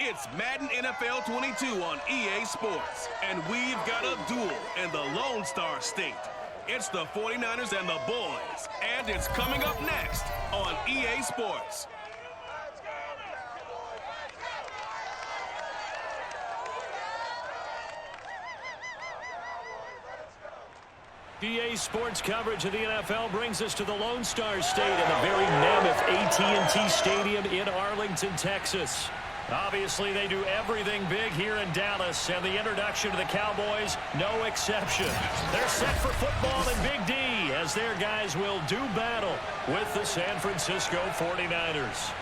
It's Madden NFL 22 on EA Sports. And we've got a duel in the Lone Star State. It's the 49ers and the boys. And it's coming up next on EA Sports. EA Sports coverage of the NFL brings us to the Lone Star State in the very mammoth AT&T Stadium in Arlington, Texas. Obviously, they do everything big here in Dallas, and the introduction to the Cowboys, no exception. They're set for football in Big D, as their guys will do battle with the San Francisco 49ers.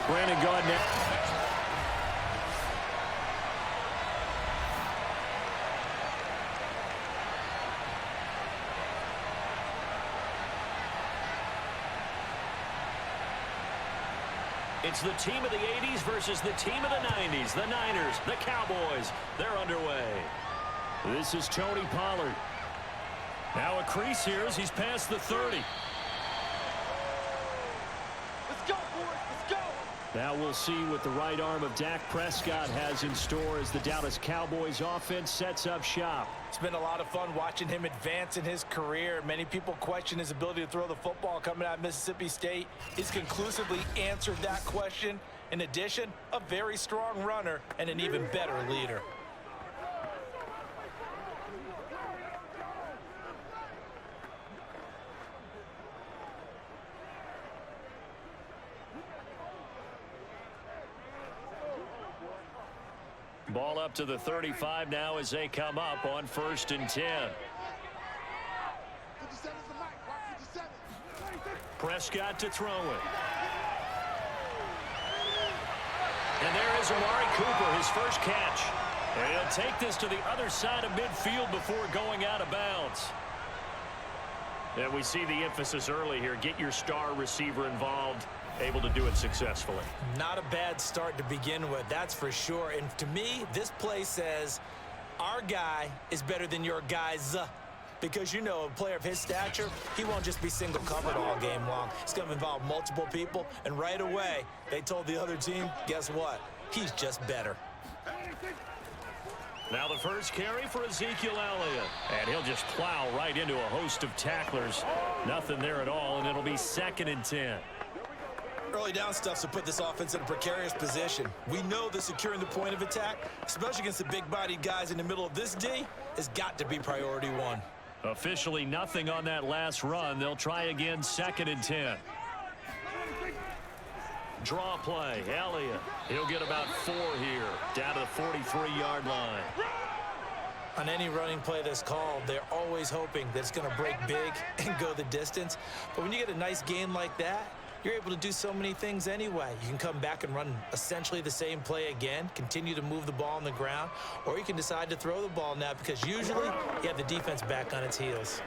Brandon Gardner. It's the team of the 80s versus the team of the 90s. The Niners, the Cowboys, they're underway. This is Tony Pollard. Now a crease here as he's past the 30. Let's go, boys, let's go. Now we'll see what the right arm of Dak Prescott has in store as the Dallas Cowboys offense sets up shop. It's been a lot of fun watching him advance in his career. Many people question his ability to throw the football coming out of Mississippi State. He's conclusively answered that question. In addition, a very strong runner and an even better leader. Ball up to the 35 now as they come up on 1st and 10. Prescott to throw it. And there is Amari Cooper, his first catch. And he'll take this to the other side of midfield before going out of bounds. And we see the emphasis early here. Get your star receiver involved. Able to do it successfully. Not a bad start to begin with, that's for sure. And to me, this play says our guy is better than your guys. Because, you know, a player of his stature, he won't just be single covered all game long. It's going to involve multiple people. And right away, they told the other team, guess what? He's just better. Now the first carry for Ezekiel Elliott. And he'll just plow right into a host of tacklers. Nothing there at all, and it'll be 2nd and 10. Early down stuff to put this offense in a precarious position. We know that securing the point of attack, especially against the big-bodied guys in the middle of this D, has got to be priority one. Officially nothing on that last run. They'll try again 2nd and 10. Draw play, Elliott. He'll get about 4 here, down to the 43-yard line. On any running play that's called, they're always hoping that it's going to break big and go the distance. But when you get a nice gain like that, you're able to do so many things anyway. You can come back and run essentially the same play again, continue to move the ball on the ground, or you can decide to throw the ball now because usually you have the defense back on its heels.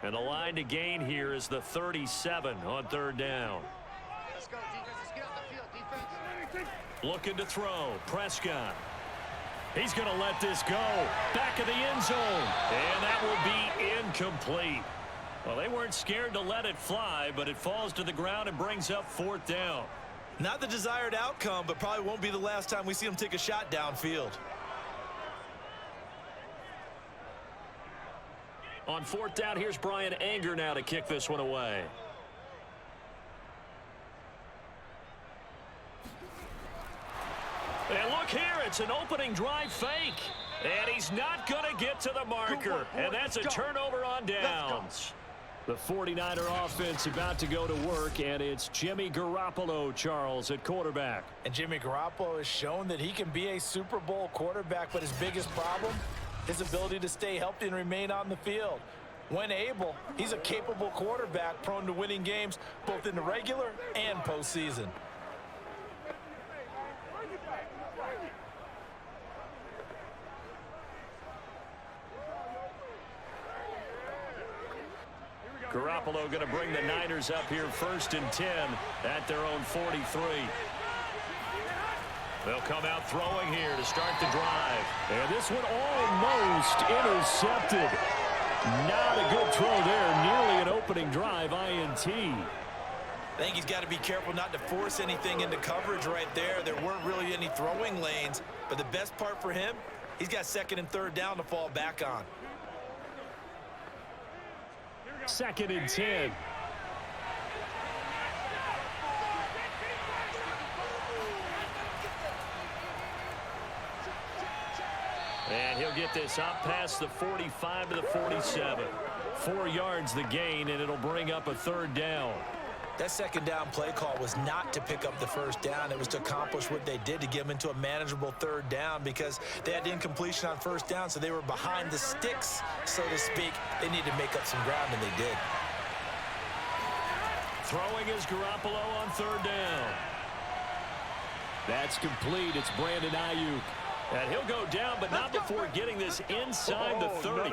And the line to gain here is the 37 on 3rd down. Let's go, defense. Let's get out the field, defense. Looking to throw. Prescott. He's going to let this go. Back of the end zone. And that will be incomplete. Well, they weren't scared to let it fly, but it falls to the ground and brings up 4th down. Not the desired outcome, but probably won't be the last time we see him take a shot downfield. On 4th down, here's Brian Anger now to kick this one away. And look here, it's an opening drive fake. And he's not going to get to the marker. And that's a turnover on downs. The 49er offense about to go to work, and it's Jimmy Garoppolo, Charles, at quarterback. And Jimmy Garoppolo has shown that he can be a Super Bowl quarterback, but his biggest problem, his ability to stay healthy and remain on the field. When able, he's a capable quarterback prone to winning games both in the regular and postseason. Garoppolo going to bring the Niners up here 1st and 10 at their own 43. They'll come out throwing here to start the drive. And this one almost intercepted. Not a good throw there. Nearly an opening drive INT. I think he's got to be careful not to force anything into coverage right there. There weren't really any throwing lanes. But the best part for him, he's got second and third down to fall back on. 2nd and 10. And he'll get this up past the 45 to the 47. 4 yards the gain, and it'll bring up a third down. That second down play call was not to pick up the first down. It was to accomplish what they did to get them into a manageable third down because they had incompletion on first down, so they were behind the sticks, so to speak. They needed to make up some ground, and they did. Throwing is Garoppolo on third down. That's complete. It's Brandon Ayuk. And he'll go down, but not before getting this inside the 30.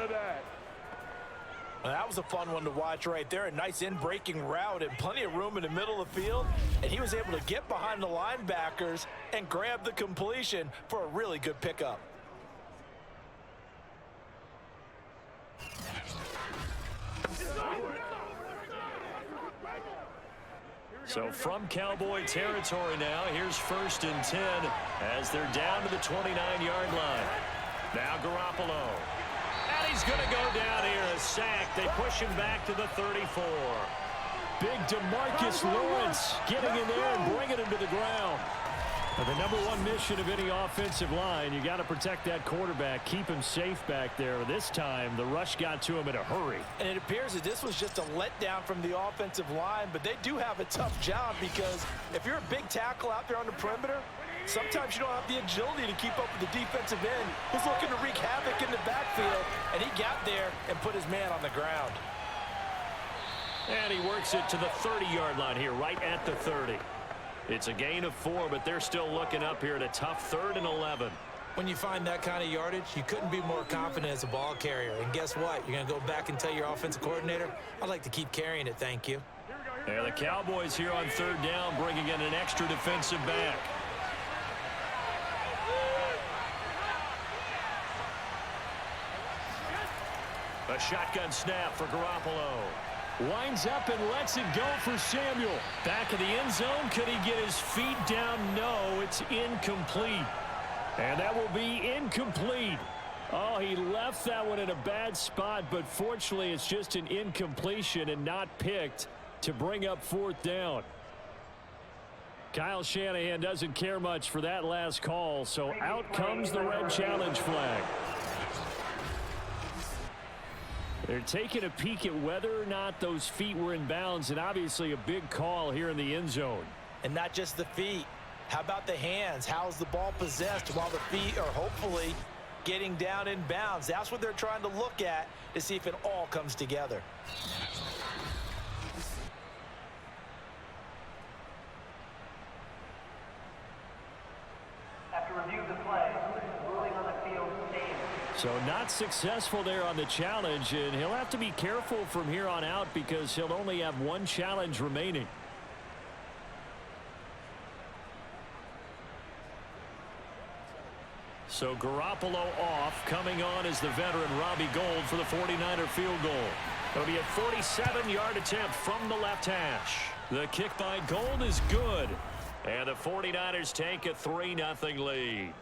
Well, that was a fun one to watch right there. A nice in-breaking route and plenty of room in the middle of the field. And he was able to get behind the linebackers and grab the completion for a really good pickup. So from Cowboy territory now, here's 1st and 10 as they're down to the 29-yard line. Now Garoppolo. And he's going to go down here, a sack. They push him back to the 34. Big DeMarcus Lawrence getting in there and bringing him to the ground. The number one mission of any offensive line, you got to protect that quarterback, keep him safe back there. This time, the rush got to him in a hurry. And it appears that this was just a letdown from the offensive line, but they do have a tough job because if you're a big tackle out there on the perimeter, sometimes you don't have the agility to keep up with the defensive end who's looking to wreak havoc in the backfield, and he got there and put his man on the ground. And he works it to the 30-yard line here, right at the 30. It's a gain of 4, but they're still looking up here at a tough 3rd and 11. When you find that kind of yardage, you couldn't be more confident as a ball carrier. And guess what? You're going to go back and tell your offensive coordinator, I'd like to keep carrying it, thank you. Yeah, the Cowboys here on 3rd down, bringing in an extra defensive back. A shotgun snap for Garoppolo. Winds up and lets it go for Samuel. Back of the end zone. Could he get his feet down? No, it's incomplete. And that will be incomplete. Oh, he left that one in a bad spot, but fortunately it's just an incompletion and not picked to bring up 4th down. Kyle Shanahan doesn't care much for that last call, so out comes the red challenge flag. They're taking a peek at whether or not those feet were in bounds, and obviously a big call here in the end zone. And not just the feet. How about the hands? How's the ball possessed while the feet are hopefully getting down in bounds? That's what they're trying to look at to see if it all comes together. After review of the play, ruling on the field stands. So not successful there on the challenge, and he'll have to be careful from here on out because he'll only have 1 challenge remaining. So Garoppolo off. Coming on is the veteran Robbie Gould for the 49er field goal. It'll be a 47-yard attempt from the left hash. The kick by Gould is good. And the 49ers take a 3-0 lead.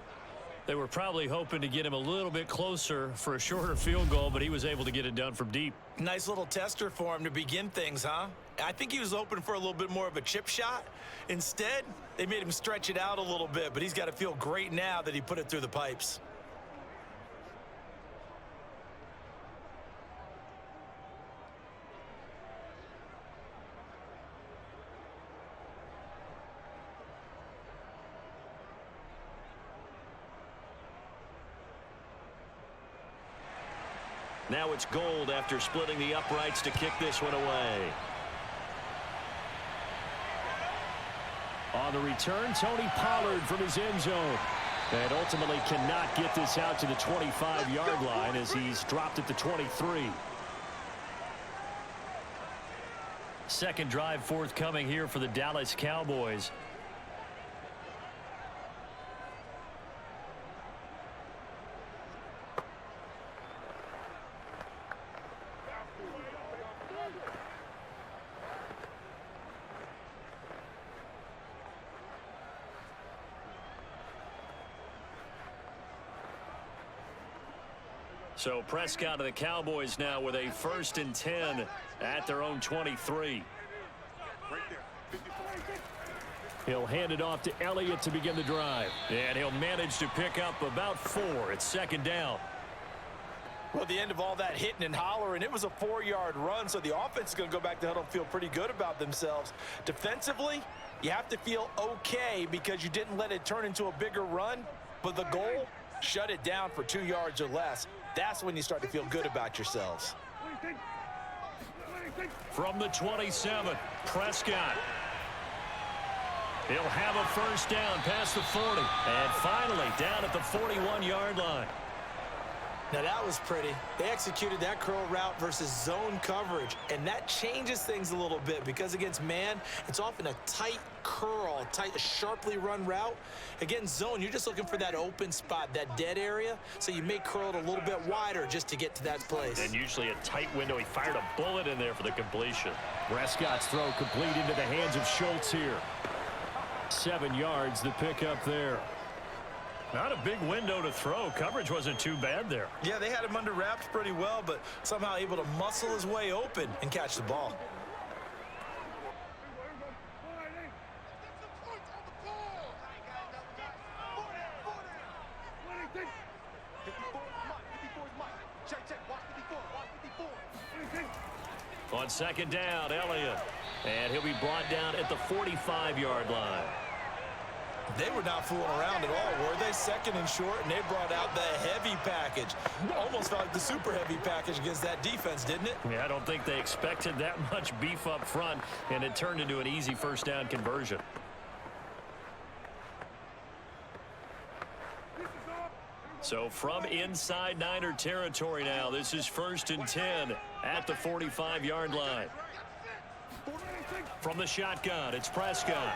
They were probably hoping to get him a little bit closer for a shorter field goal, but he was able to get it done from deep. Nice little tester for him to begin things, huh? I think he was hoping for a little bit more of a chip shot. Instead, they made him stretch it out a little bit, but he's got to feel great now that he put it through the pipes. Now it's Gould after splitting the uprights to kick this one away. On the return, Tony Pollard from his end zone. And ultimately cannot get this out to the 25-yard line as he's dropped at the 23. Second drive forthcoming here for the Dallas Cowboys. So Prescott of the Cowboys now with a 1st and 10 at their own 23. He'll hand it off to Elliott to begin the drive. And he'll manage to pick up about 4. It's 2nd down. Well, at the end of all that hitting and hollering, it was a 4-yard run, so the offense is going to go back to huddle and feel pretty good about themselves. Defensively, you have to feel okay because you didn't let it turn into a bigger run, but the goal, shut it down for 2 yards or less. That's when you start to feel good about yourselves. From the 27, Prescott. He'll have a 1st down past the 40. And finally down at the 41-yard line. Now that was pretty. They executed that curl route versus zone coverage, and that changes things a little bit because against man, it's often a tight curl, a sharply run route. Against zone, you're just looking for that open spot, that dead area, so you may curl it a little bit wider just to get to that place. And usually a tight window. He fired a bullet in there for the completion. Prescott's throw complete into the hands of Schultz here. 7 yards, the pickup there. Not a big window to throw. Coverage wasn't too bad there. Yeah, they had him under wraps pretty well, but somehow able to muscle his way open and catch the ball. On 2nd down, Elliott. And he'll be brought down at the 45-yard line. They were not fooling around at all, were they? 2nd and short, and they brought out the heavy package. Almost felt like the super heavy package against that defense, didn't it? Yeah, I don't think they expected that much beef up front, and it turned into an easy 1st down conversion. So from inside Niner territory now, this is 1st and 10 at the 45-yard line. From the shotgun, it's Prescott.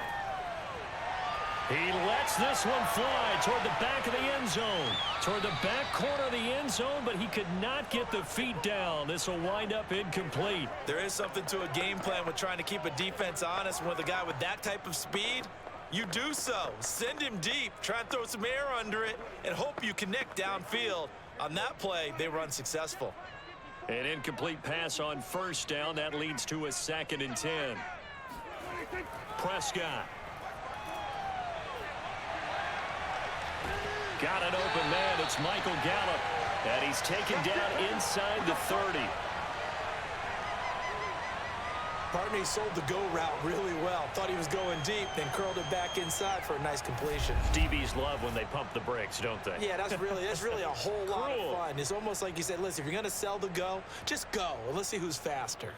He lets this one fly toward the back of the end zone. Toward the back corner of the end zone, but he could not get the feet down. This will wind up incomplete. There is something to a game plan with trying to keep a defense honest. With a guy with that type of speed, you do so. Send him deep, try and throw some air under it, and hope you connect downfield. On that play, they were unsuccessful. An incomplete pass on 1st down. That leads to a 2nd and 10. Prescott. Got an open man. It's Michael Gallup. And he's taken down inside the 30. Partner sold the go route really well. Thought he was going deep, then curled it back inside for a nice completion. DBs love when they pump the brakes, don't they? Yeah, that's really a whole lot of fun. It's almost like you said, listen, if you're going to sell the go, just go. And let's see who's faster.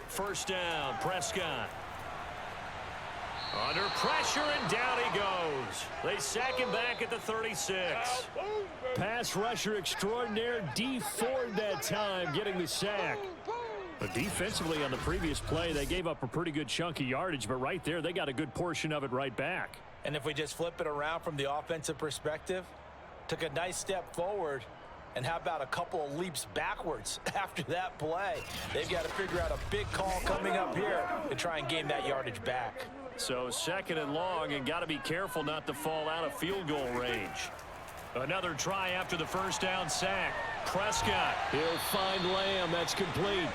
First down, Prescott. Under pressure, and down he goes. They sack him back at the 36. Pass rusher extraordinaire, D Ford that time, getting the sack. But defensively on the previous play, they gave up a pretty good chunk of yardage, but right there, they got a good portion of it right back. And if we just flip it around from the offensive perspective, took a nice step forward, and how about a couple of leaps backwards after that play? They've got to figure out a big call coming up here to try and gain that yardage back. So 2nd and long, and got to be careful not to fall out of field goal range. Another try after the 1st down sack. Prescott, he'll find Lamb. That's complete.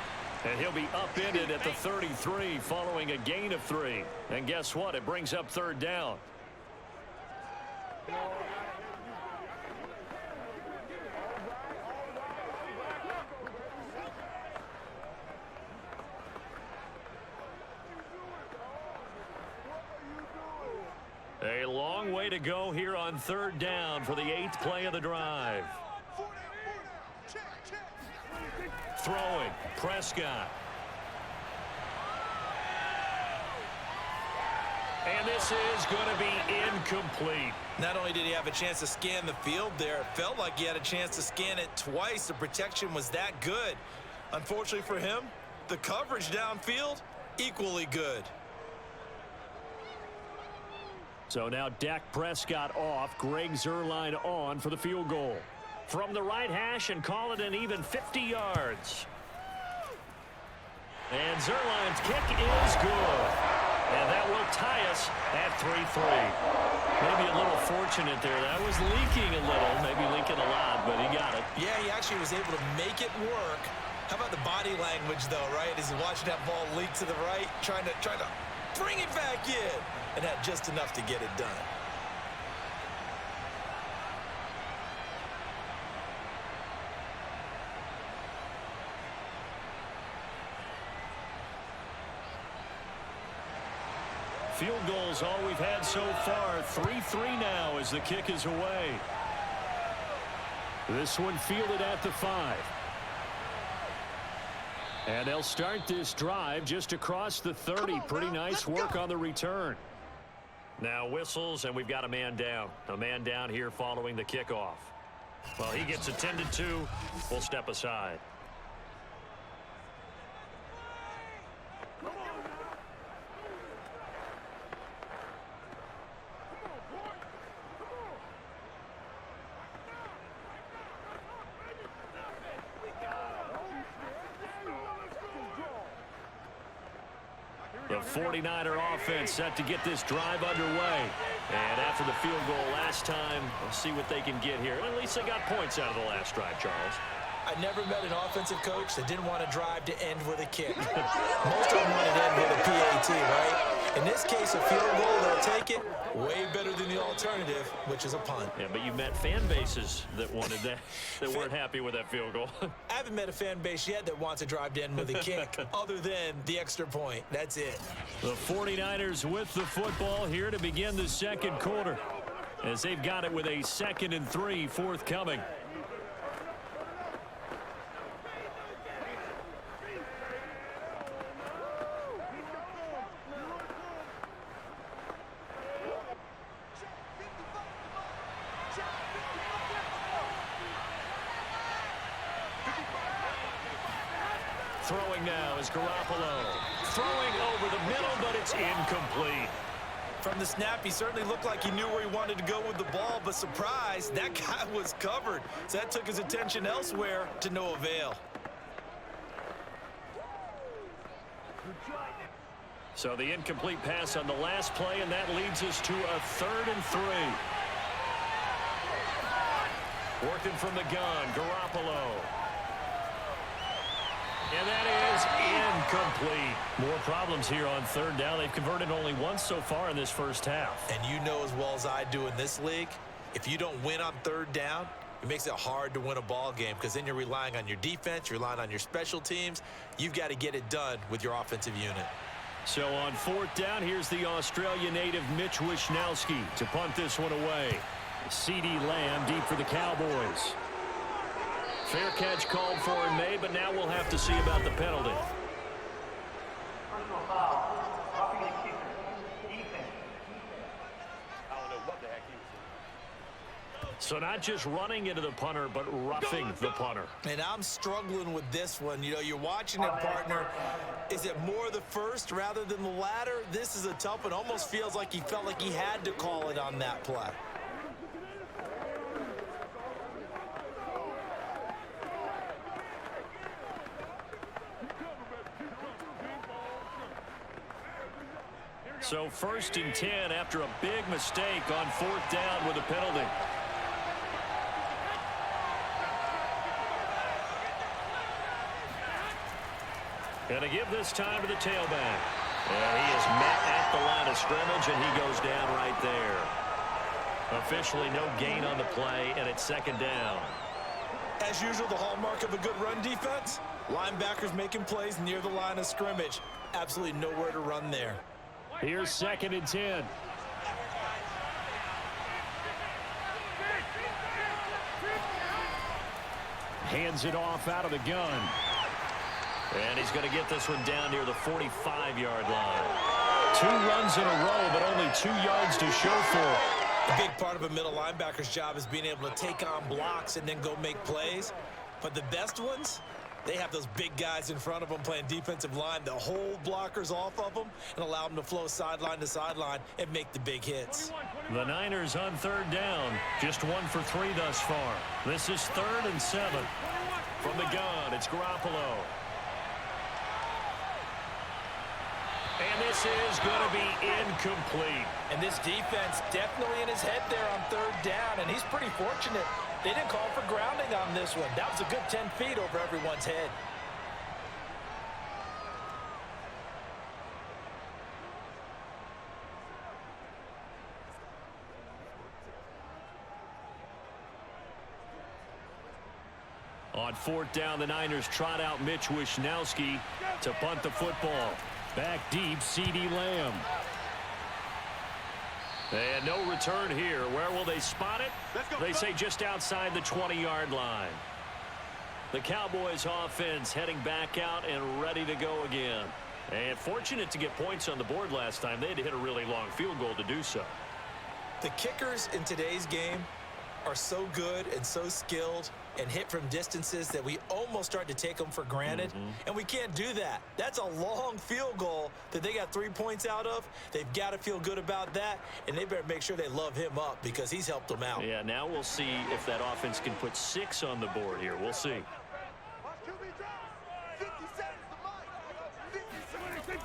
And he'll be upended at the 33 following a gain of 3. And guess what? It brings up 3rd down. A long way to go here on 3rd down for the 8th play of the drive. Throwing, Prescott. And this is going to be incomplete. Not only did he have a chance to scan the field there, it felt like he had a chance to scan it twice. The protection was that good. Unfortunately for him, the coverage downfield, equally good. So now Dak Prescott off, Greg Zuerlein on for the field goal. From the right hash and call it an even 50 yards. And Zerline's kick is good. And that will tie us at 3-3. Maybe a little fortunate there. That was leaking a little, maybe leaking a lot, but he got it. Yeah, he actually was able to make it work. How about the body language, though, right? As he's watching that ball leak to the right, trying to bring it back in, and had just enough to get it done. Field goals all we've had so far. 3-3 now as the kick is away. This one fielded at the 5. And they'll start this drive just across the 30. Pretty nice work on the return. Now whistles, and we've got a man down. A man down here following the kickoff. Well, he gets attended to. We'll step aside. The 49er offense set to get this drive underway. And after the field goal last time, we'll see what they can get here. At least they got points out of the last drive, Charles. I never met an offensive coach that didn't want to drive to end with a kick. Most of them wanted to end with a PAT, right? In this case, a field goal, they'll take it. Way better than the alternative, which is a punt. Yeah, but you met fan bases that wanted that, that weren't happy with that field goal. I haven't met a fan base yet that wants to drive to end with a kick, other than the extra point. That's it. The 49ers with the football here to begin the second quarter, as they've got it with a 2nd and 3 forthcoming. Throwing now is Garoppolo. Throwing over the middle, but it's incomplete. From the snap, he certainly looked like he knew where he wanted to go with the ball, but surprise, that guy was covered. So that took his attention elsewhere to no avail. So the incomplete pass on the last play, and that leads us to a 3rd and 3. Working from the gun, Garoppolo. And that is incomplete. More problems here on 3rd down. They've converted only once so far in this first half. And you know as well as I do in this league, if you don't win on 3rd down, it makes it hard to win a ball game because then you're relying on your defense, you're relying on your special teams. You've got to get it done with your offensive unit. So on 4th down, here's the Australia native Mitch Wishnowski to punt this one away. CeeDee Lamb deep for the Cowboys. Fair catch called for and made, but now we'll have to see about the penalty. Personal foul. Roughing the kicker. Defense. I don't know what the heck he was. So not just running into the punter, but roughing the punter. And I'm struggling with this one. You know, you're watching it, partner. Is it more the first rather than the latter? This is a tough one. Almost feels like he felt like he had to call it on that play. So 1st and 10 after a big mistake on 4th down with a penalty. And to give this time to the tailback. And he is met at the line of scrimmage, and he goes down right there. Officially no gain on the play, and it's 2nd down. As usual, the hallmark of a good run defense, linebackers making plays near the line of scrimmage. Absolutely nowhere to run there. Here's 2nd and 10. Hands it off out of the gun. And he's going to get this one down near the 45-yard line. 2 runs in a row, but only 2 yards to show for it. A big part of a middle linebacker's job is being able to take on blocks and then go make plays. But the best ones, they have those big guys in front of them playing defensive line that hold blockers off of them and allow them to flow sideline to sideline and make the big hits. The Niners on 3rd down, just 1 for 3 thus far. This is 3rd and 7. From the gun, it's Garoppolo. And this is going to be incomplete. And this defense definitely in his head there on third down, and he's pretty fortunate. They didn't call for grounding on this one. That was a good 10 feet over everyone's head. On fourth down, the Niners trot out Mitch Wishnowski to punt the football. Back deep, CeeDee Lamb. And no return here. Where will they spot it? They say just outside the 20-yard line. The Cowboys offense heading back out and ready to go again. And fortunate to get points on the board last time. They had to hit a really long field goal to do so. The kickers in today's game are so good and so skilled and hit from distances that we almost start to take them for granted. And we can't do that. That's a long field goal that they got 3 points out of. They've got to feel good about that, and they better make sure they love him up because he's helped them out. Yeah, now we'll see if that offense can put 6 on the board here. We'll see.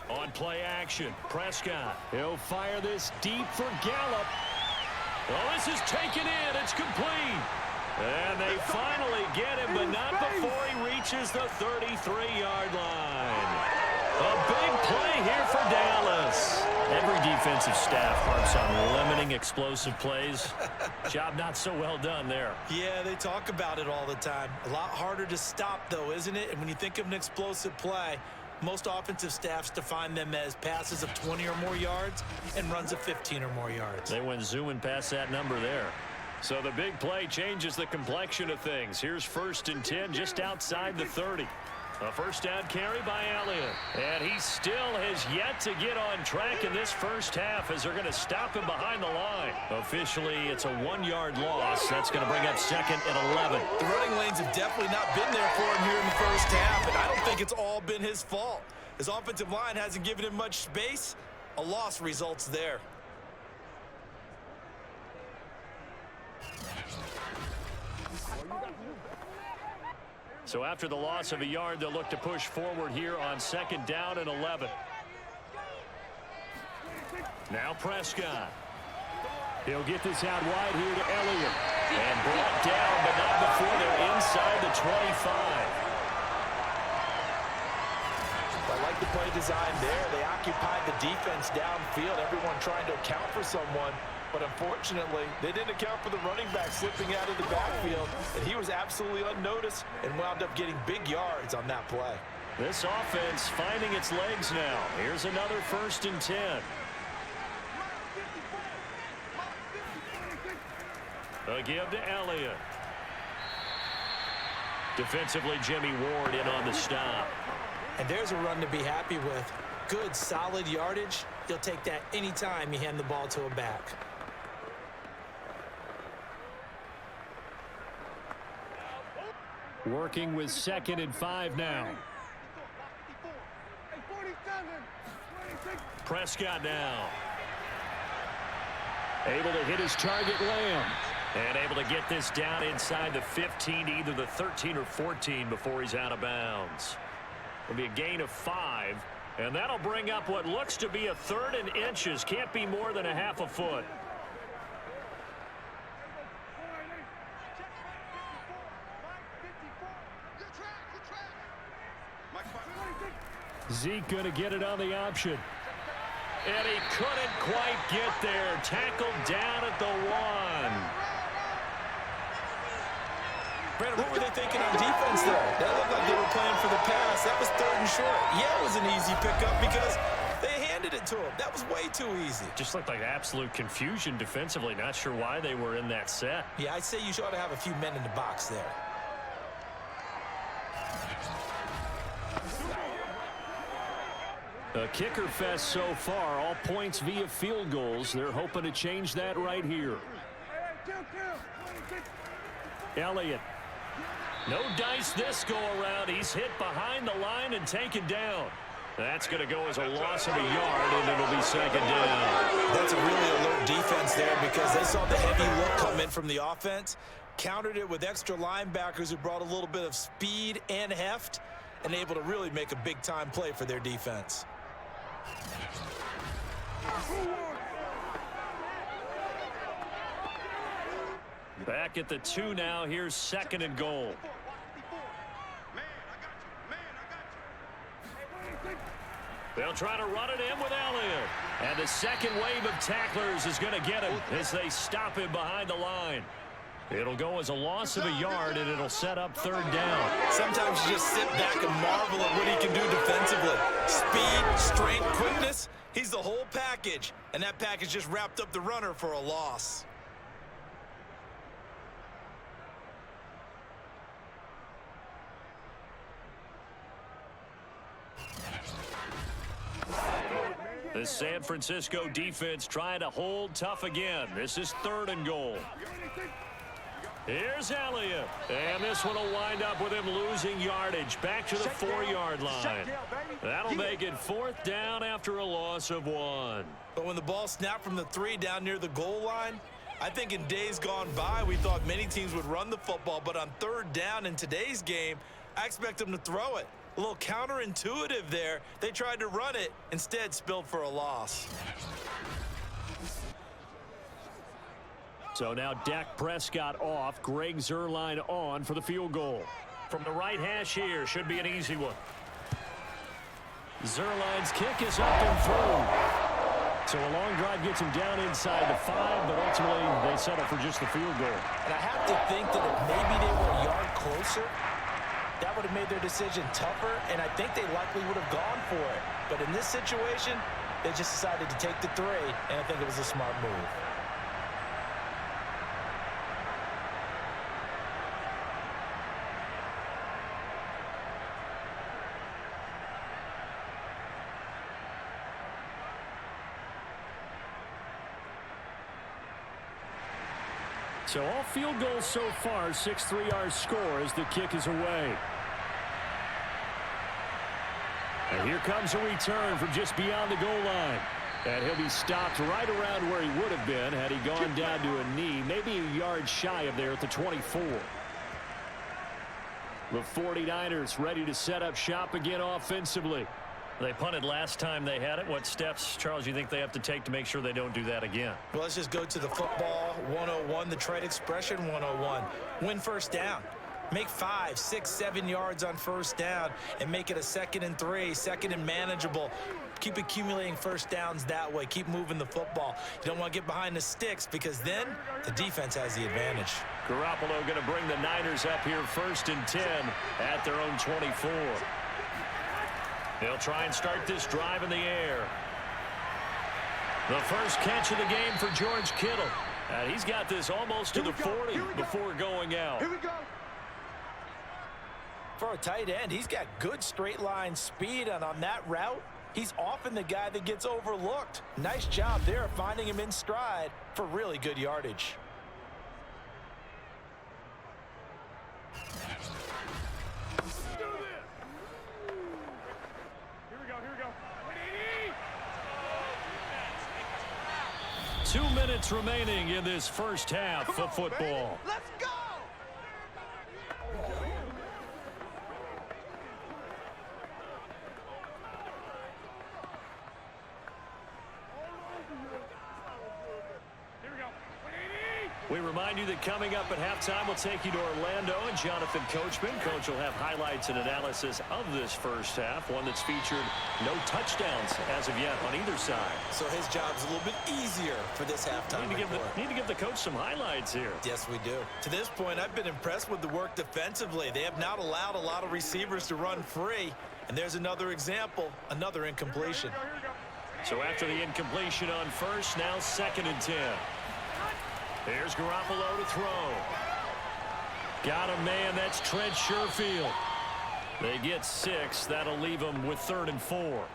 On play action, Prescott. He'll fire this deep for Gallup. Well, this is taken in. It's complete. And they finally get him, but not before he reaches the 33-yard line. A big play here for Dallas. Every defensive staff harps on limiting explosive plays. Job not so well done there. Yeah, they talk about it all the time. A lot harder to stop, though, isn't it? And when you think of an explosive play, most offensive staffs define them as passes of 20 or more yards and runs of 15 or more yards. They went zooming past that number there. So the big play changes the complexion of things. Here's 1st and 10 just outside the 30. A first down carry by Elliott. And he still has yet to get on track in this first half as they're going to stop him behind the line. Officially, it's a 1-yard loss. That's going to bring up 2nd and 11. The running lanes have definitely not been there for him here in the first half, and I don't think it's all been his fault. His offensive line hasn't given him much space. A loss results there. So after the loss of a yard, they'll look to push forward here on 2nd down and 11. Now Prescott. He'll get this out wide here to Elliott. And brought down, but not before they're inside the 25. I like the play design there. They occupied the defense downfield, everyone trying to account for someone. But unfortunately, they didn't account for the running back slipping out of the backfield, and he was absolutely unnoticed and wound up getting big yards on that play. This offense finding its legs now. Here's another 1st and 10. A give to Elliott. Defensively, Jimmy Ward in on the stop. And there's a run to be happy with. Good, solid yardage. You'll take that anytime you hand the ball to a back. Working with 2nd and 5 now. Prescott now. Able to hit his target, Lamb. And able to get this down inside the 15, either the 13 or 14 before he's out of bounds. It'll be a gain of 5. And that'll bring up what looks to be a 3rd and inches. Can't be more than a half a foot. Zeke going to get it on the option. And he couldn't quite get there. Tackled down at the 1. Brandon, what were they thinking on defense there? That looked like they were playing for the pass. That was 3rd and short. Yeah, it was an easy pickup because they handed it to him. That was way too easy. Just looked like absolute confusion defensively. Not sure why they were in that set. Yeah, I'd say you ought to have a few men in the box there. A kicker fest so far. All points via field goals. They're hoping to change that right here. Elliott. No dice this go around. He's hit behind the line and taken down. That's going to go as a loss of a yard, and it'll be 2nd down. That's a really alert defense there because they saw the heavy look come in from the offense, countered it with extra linebackers who brought a little bit of speed and heft, and able to really make a big-time play for their defense. Back at the 2 now. Here's 2nd and goal. They'll try to run it in with Elliott. And the second wave of tacklers is going to get him as they stop him behind the line. It'll go as a loss of a yard, and it'll set up 3rd down. Sometimes you just sit back and marvel at what he can do defensively. Speed, strength, quickness. He's the whole package. And that package just wrapped up the runner for a loss. The San Francisco defense trying to hold tough again. This is 3rd and goal. Here's Elliott. And this one will wind up with him losing yardage. Back to the 4-yard line. That'll make it 4th down after a loss of 1. But when the ball snapped from the 3 down near the goal line, I think in days gone by, we thought many teams would run the football. But on 3rd down in today's game, I expect them to throw it. A little counterintuitive there. They tried to run it, instead spilled for a loss. So now Dak Prescott off, Greg Zuerlein on for the field goal. From the right hash here, should be an easy one. Zuerlein's kick is up and through. So a long drive gets him down inside the 5, but ultimately they settle for just the field goal. And I have to think that if maybe they were a yard closer, that would have made their decision tougher, and I think they likely would have gone for it. But in this situation, they just decided to take the 3, and I think it was a smart move. So all field goals so far, 6-3 our score as the kick is away. And here comes a return from just beyond the goal line. And he'll be stopped right around where he would have been had he gone down to a knee, maybe a yard shy of there at the 24. The 49ers ready to set up shop again offensively. They punted last time they had it. What steps, Charles, you think they have to take to make sure they don't do that again? Well, let's just go to the football 101, the trade expression 101. Win 1st down. Make 5, 6, 7 yards on 1st down and make it a 2nd and 3, 2nd and manageable. Keep accumulating 1st downs that way. Keep moving the football. You don't want to get behind the sticks because then the defense has the advantage. Garoppolo going to bring the Niners up here 1st and 10 at their own 24. They'll try and start this drive in the air. The first catch of the game for George Kittle. And he's got this almost to the 40 before going out. Here we go. For a tight end, he's got good straight line speed, and on that route, he's often the guy that gets overlooked. Nice job there finding him in stride for really good yardage. Here we go. 2 minutes remaining in this first half of football. Let's go. We remind you that coming up at halftime, we'll take you to Orlando and Jonathan Coachman. Coach will have highlights and analysis of this first half, one that's featured no touchdowns as of yet on either side. So his job's a little bit easier for this halftime report. Need to give the coach some highlights here. Yes, we do. To this point, I've been impressed with the work defensively. They have not allowed a lot of receivers to run free. And there's another example, another incompletion. So after the incompletion on 1st, now 2nd and 10. Here's Garoppolo to throw. Got a man, that's Trent Sherfield. They get 6. That'll leave them with 3rd and 4.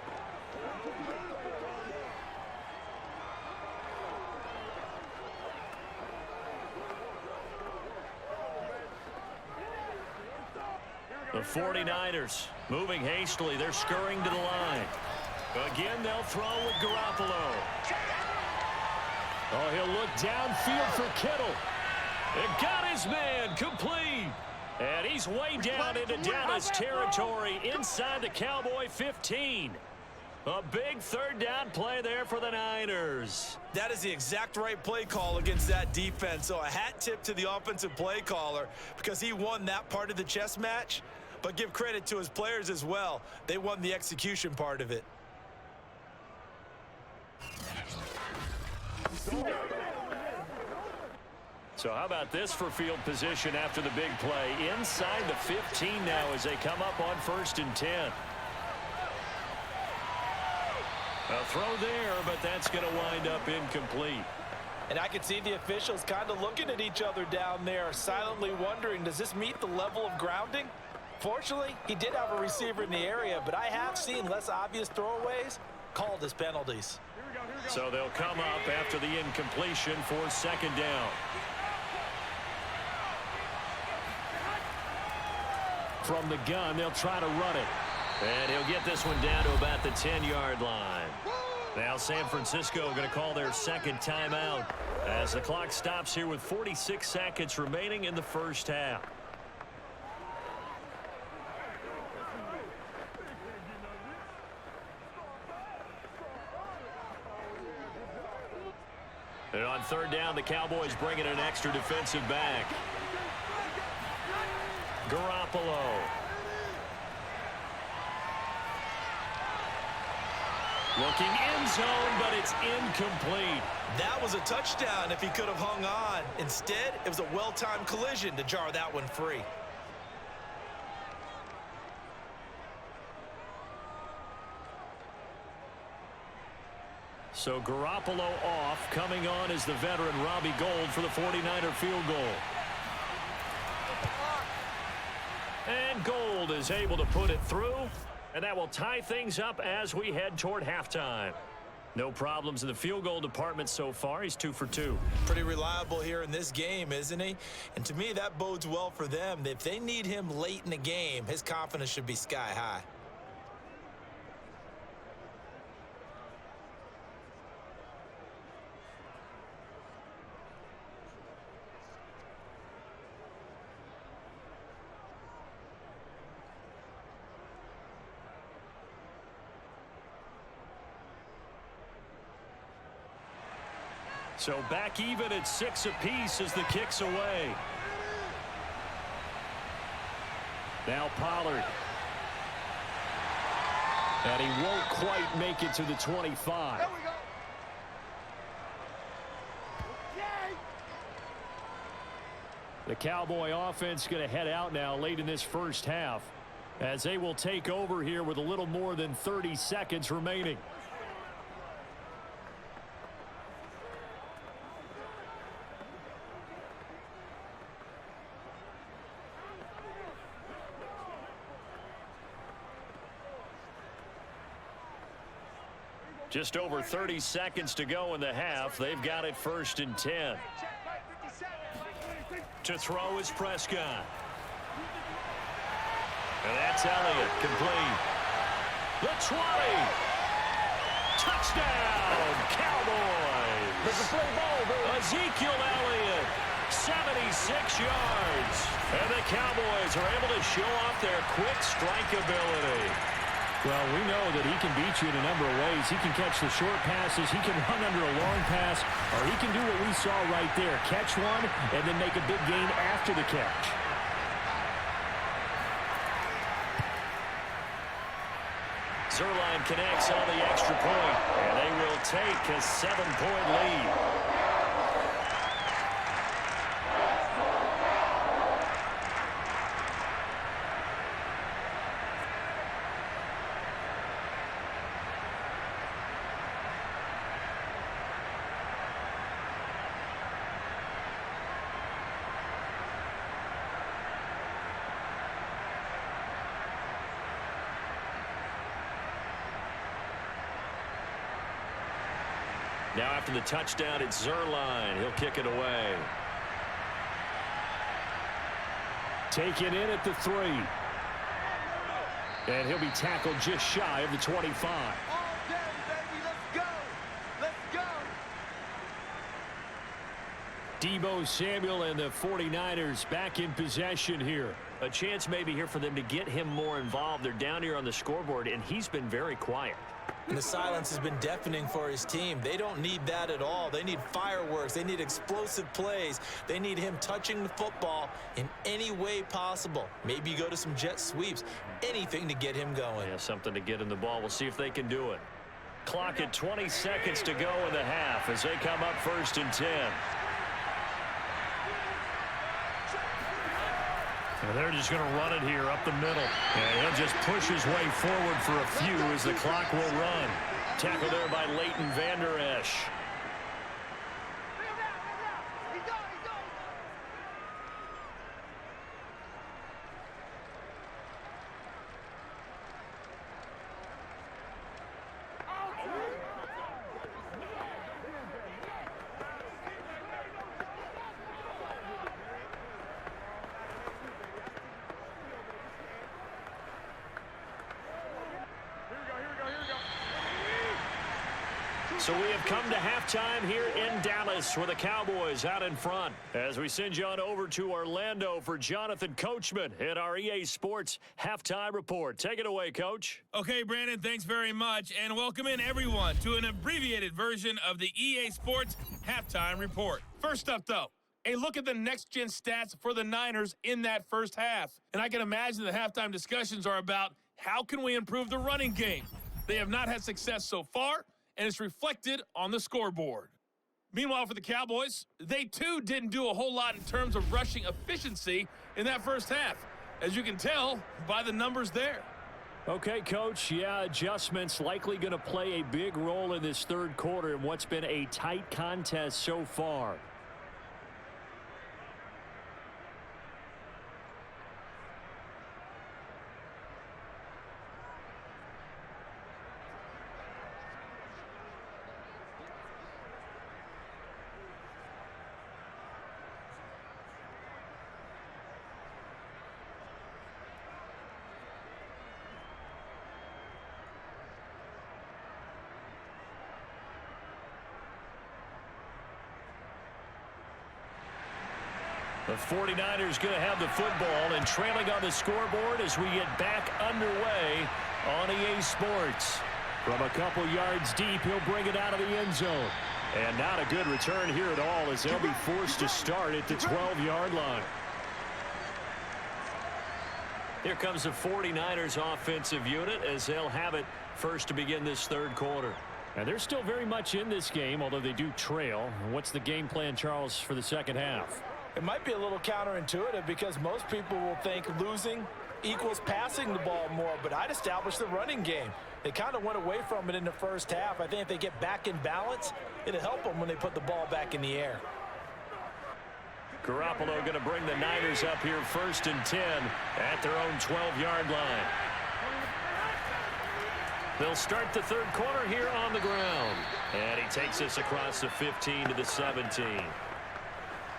The 49ers moving hastily. They're scurrying to the line. Again, they'll throw with Garoppolo. Oh, he'll look downfield for Kittle. It got his man complete. And he's way down into Dallas territory inside the Cowboy 15. A big third down play there for the Niners. That is the exact right play call against that defense. So a hat tip to the offensive play caller because he won that part of the chess match. But give credit to his players as well. They won the execution part of it. So how about this for field position after the big play? Inside the 15 now as they come up on 1st and 10. A throw there, but that's going to wind up incomplete. And I can see the officials kind of looking at each other down there, silently wondering, does this meet the level of grounding? Fortunately, he did have a receiver in the area, but I have seen less obvious throwaways called as penalties. So they'll come up after the incompletion for 2nd down. From the gun, they'll try to run it. And he'll get this one down to about the 10-yard line. Now San Francisco going to call their 2nd timeout as the clock stops here with 46 seconds remaining in the first half. And on 3rd down, the Cowboys bring in an extra defensive back. Garoppolo. Looking end zone, but it's incomplete. That was a touchdown if he could have hung on. Instead, it was a well-timed collision to jar that one free. So Garoppolo off. Coming on is the veteran Robbie Gould for the 49er field goal. And Gould is able to put it through. And that will tie things up as we head toward halftime. No problems in the field goal department so far. He's 2 for 2. Pretty reliable here in this game, isn't he? And to me, that bodes well for them. If they need him late in the game, his confidence should be sky high. So back even at 6 apiece as the kick's away. Now Pollard. And he won't quite make it to the 25. There we go. The Cowboy offense going to head out now late in this first half as they will take over here with a little more than 30 seconds remaining. Just over 30 seconds to go in the half. They've got it 1st and 10. To throw is Prescott. And that's Elliott, complete. The 20. Touchdown, Cowboys. Ezekiel Elliott, 76 yards. And the Cowboys are able to show off their quick strike ability. Well, we know that he can beat you in a number of ways. He can catch the short passes, he can run under a long pass, or he can do what we saw right there, catch one and then make a big gain after the catch. Zerline connects on the extra point, and they will take a 7-point lead. Now after the touchdown, it's Zerline. He'll kick it away. Taken in at the 3. And he'll be tackled just shy of the 25. All day, baby. Let's go. Let's go. Deebo Samuel and the 49ers back in possession here. A chance maybe here for them to get him more involved. They're down here on the scoreboard, and he's been very quiet. And the silence has been deafening for his team. They don't need that at all. They need fireworks. They need explosive plays. They need him touching the football in any way possible. Maybe go to some jet sweeps. Anything to get him going. Yeah, something to get him the ball. We'll see if they can do it. Clock at 20 seconds to go in the half as they come up 1st and 10. And they're just going to run it here up the middle. And he'll just push his way forward for a few as the clock will run. Tackle there by Leighton Vander Esch. So we have come to halftime here in Dallas with the Cowboys out in front as we send you on over to Orlando for Jonathan Coachman at our EA Sports Halftime Report. Take it away, Coach. Okay, Brandon, thanks very much, and welcome in everyone to an abbreviated version of the EA Sports Halftime Report. First up, though, a look at the next-gen stats for the Niners in that first half. And I can imagine the halftime discussions are about how can we improve the running game. They have not had success so far, and it's reflected on the scoreboard. Meanwhile, for the Cowboys, they too didn't do a whole lot in terms of rushing efficiency in that first half, as you can tell by the numbers there. Okay, Coach, yeah, adjustments likely going to play a big role in this third quarter in what's been a tight contest so far. The 49ers going to have the football and trailing on the scoreboard as we get back underway on EA Sports. From a couple yards deep, he'll bring it out of the end zone. And not a good return here at all as they'll be forced to start at the 12-yard line. Here comes the 49ers offensive unit as they'll have it first to begin this third quarter. And they're still very much in this game, although they do trail. What's the game plan, Charles, for the second half? It might be a little counterintuitive because most people will think losing equals passing the ball more, but I'd establish the running game. They kind of went away from it in the first half. I think if they get back in balance, it'll help them when they put the ball back in the air. Garoppolo going to bring the Niners up here 1st and 10 at their own 12-yard line. They'll start the third quarter here on the ground. And he takes us across the 15 to the 17.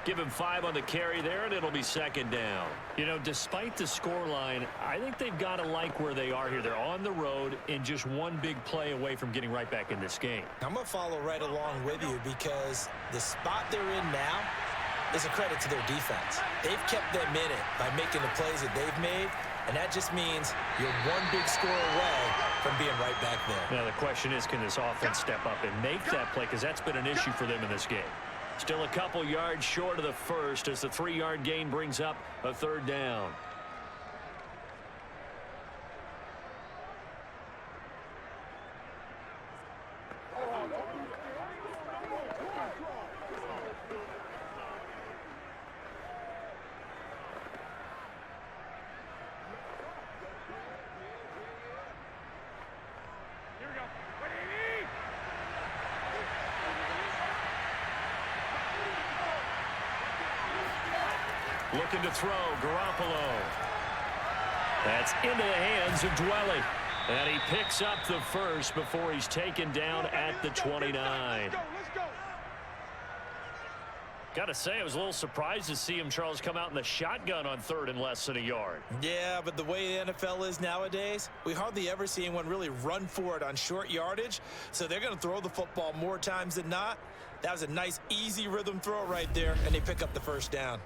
Give him 5 on the carry there, and it'll be second down. You know, despite the scoreline, I think they've got to like where they are here. They're on the road and just one big play away from getting right back in this game. I'm going to follow right along with you because the spot they're in now is a credit to their defense. They've kept them in it by making the plays that they've made, and that just means you're one big score away from being right back there. Now, the question is, can this offense step up and make that play? Because that's been an issue for them in this game. Still a couple yards short of the first as the 3-yard gain brings up a third down. Looking to throw, Garoppolo. That's into the hands of Dwelly. And he picks up the first before he's taken down at the 29. Got to say, I was a little surprised to see him, Charles, come out in the shotgun on third and less than a yard. Yeah, but the way the NFL is nowadays, we hardly ever see anyone really run for it on short yardage. So they're going to throw the football more times than not. That was a nice, easy rhythm throw right there, and they pick up the first down.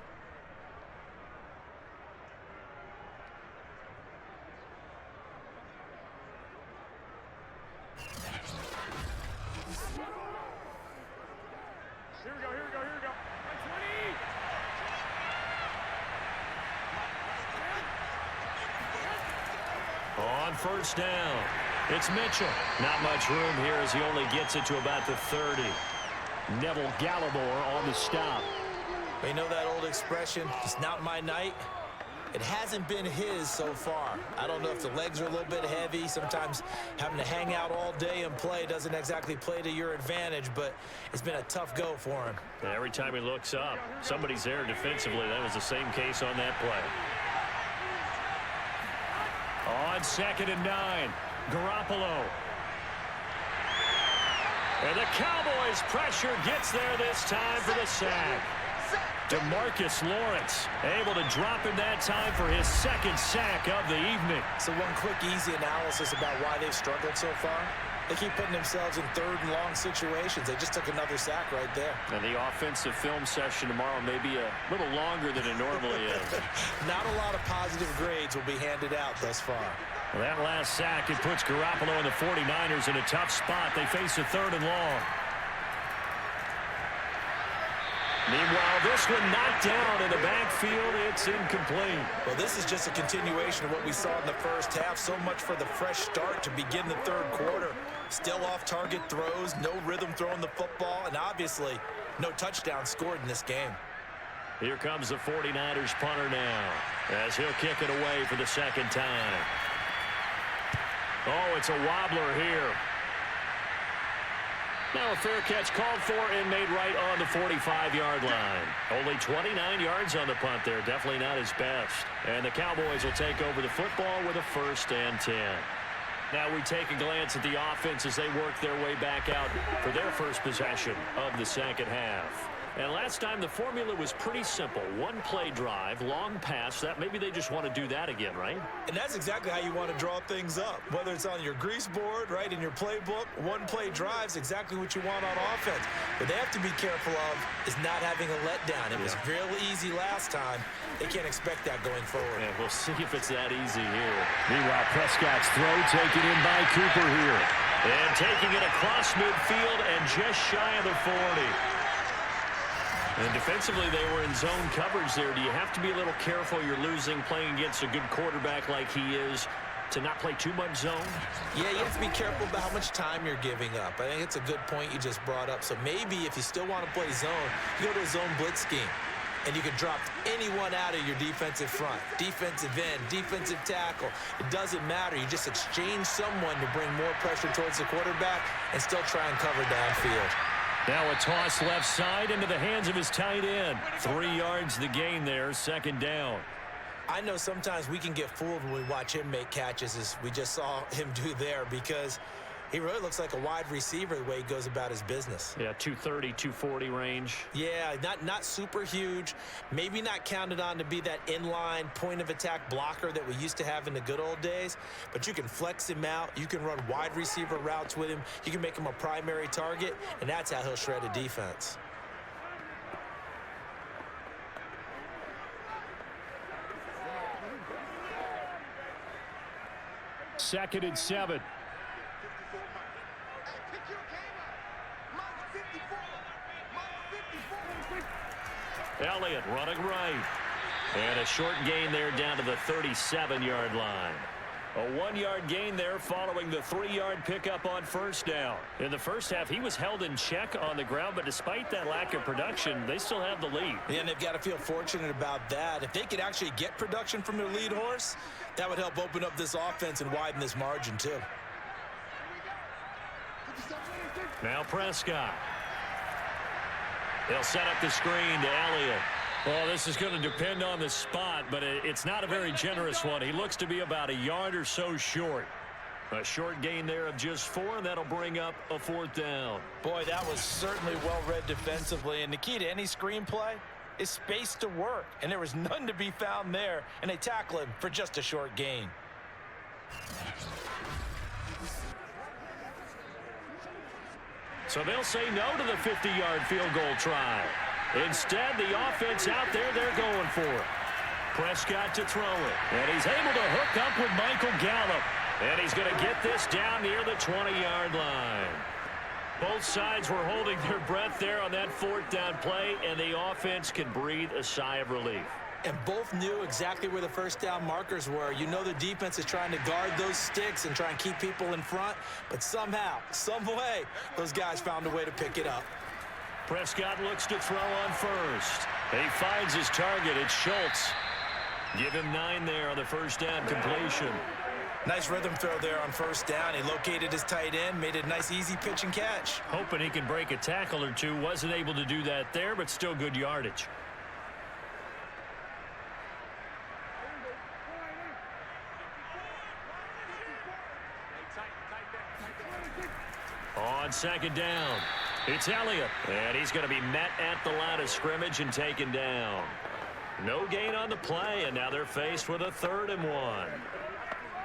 On first down, it's Mitchell. Not much room here as he only gets it to about the 30. Neville Gallimore on the stop. You know that old expression, it's not my night? It hasn't been his so far. I don't know if the legs are a little bit heavy. Sometimes having to hang out all day and play doesn't exactly play to your advantage, but it's been a tough go for him. Every time he looks up, somebody's there defensively. That was the same case on that play. On 2nd and 9, Garoppolo. And the Cowboys pressure gets there this time for the sack. DeMarcus Lawrence able to drop in that time for his 2nd sack of the evening. So one quick, easy analysis about why they've struggled so far. They keep putting themselves in 3rd and long situations. They just took another sack right there. And the offensive film session tomorrow may be a little longer than it normally is. Not a lot of positive grades will be handed out thus far. Well, that last sack, it puts Garoppolo and the 49ers in a tough spot. They face a 3rd and long. Meanwhile, this one knocked down in the backfield. It's incomplete. Well, this is just a continuation of what we saw in the first half. So much for the fresh start to begin the 3rd quarter. Still off-target throws, no rhythm throwing the football, and obviously no touchdown scored in this game. Here comes the 49ers punter now as he'll kick it away for the 2nd time. Oh, it's a wobbler here. Now a fair catch called for and made right on the 45-yard line. Only 29 yards on the punt there. Definitely not his best. And the Cowboys will take over the football with a 1st and 10. Now we take a glance at the offense as they work their way back out for their first possession of the 2nd half. And last time the formula was pretty simple. 1-play drive, long pass. That maybe they just want to do that again, right? And that's exactly how you want to draw things up. Whether it's on your grease board, right, in your playbook, 1-play drive's exactly what you want on offense. What they have to be careful of is not having a letdown. It was real easy last time. They can't expect that going forward. Yeah, we'll see if it's that easy here. Meanwhile, Prescott's throw taken in by Cooper here. And taking it across midfield and just shy of the 40. And defensively, they were in zone coverage there. Do you have to be a little careful? You're losing, playing against a good quarterback like he is, to not play too much zone? Yeah, you have to be careful about how much time you're giving up. I think it's a good point you just brought up. So maybe if you still want to play zone, you go to a zone blitz scheme. And you can drop anyone out of your defensive front. Defensive end, defensive tackle. It doesn't matter. You just exchange someone to bring more pressure towards the quarterback and still try and cover downfield. Now a toss left side into the hands of his tight end. 3 yards the gain there, 2nd down. I know sometimes we can get fooled when we watch him make catches, as we just saw him do there, because he really looks like a wide receiver the way he goes about his business. Yeah, 230, 240 range. Yeah, not super huge. Maybe not counted on to be that inline point-of-attack blocker that we used to have in the good old days. But you can flex him out. You can run wide receiver routes with him. You can make him a primary target, and that's how he'll shred a defense. Second and 7. Elliott running right. And a short gain there down to the 37-yard line. A 1-yard gain there following the 3-yard pickup on first down. In the first half, he was held in check on the ground, but despite that lack of production, they still have the lead. Yeah, and they've got to feel fortunate about that. If they could actually get production from their lead horse, that would help open up this offense and widen this margin, too. Now Prescott. He'll set up the screen to Elliott. Well, this is going to depend on the spot, but it's not a very generous one. He looks to be about a yard or so short. A short gain there of just 4, and that'll bring up a 4th down. Boy, that was certainly well-read defensively, and the key to any screenplay is space to work, and there was none to be found there, and they tackle him for just a short gain. So they'll say no to the 50-yard field goal try. Instead, the offense out there, they're going for it. Prescott to throw it. And he's able to hook up with Michael Gallup. And he's going to get this down near the 20-yard line. Both sides were holding their breath there on that 4th down play, and the offense can breathe a sigh of relief. And both knew exactly where the first down markers were. You know the defense is trying to guard those sticks and try and keep people in front, but somehow, some way, those guys found a way to pick it up. Prescott looks to throw on first. He finds his target. It's Schultz. Give him 9 there on the first down completion. Nice rhythm throw there on first down. He located his tight end, made a nice easy pitch and catch. Hoping he can break a tackle or two. Wasn't able to do that there, but still good yardage. On second down, it's Elliott, and he's going to be met at the line of scrimmage and taken down. No gain on the play, and now they're faced with a 3rd and 1.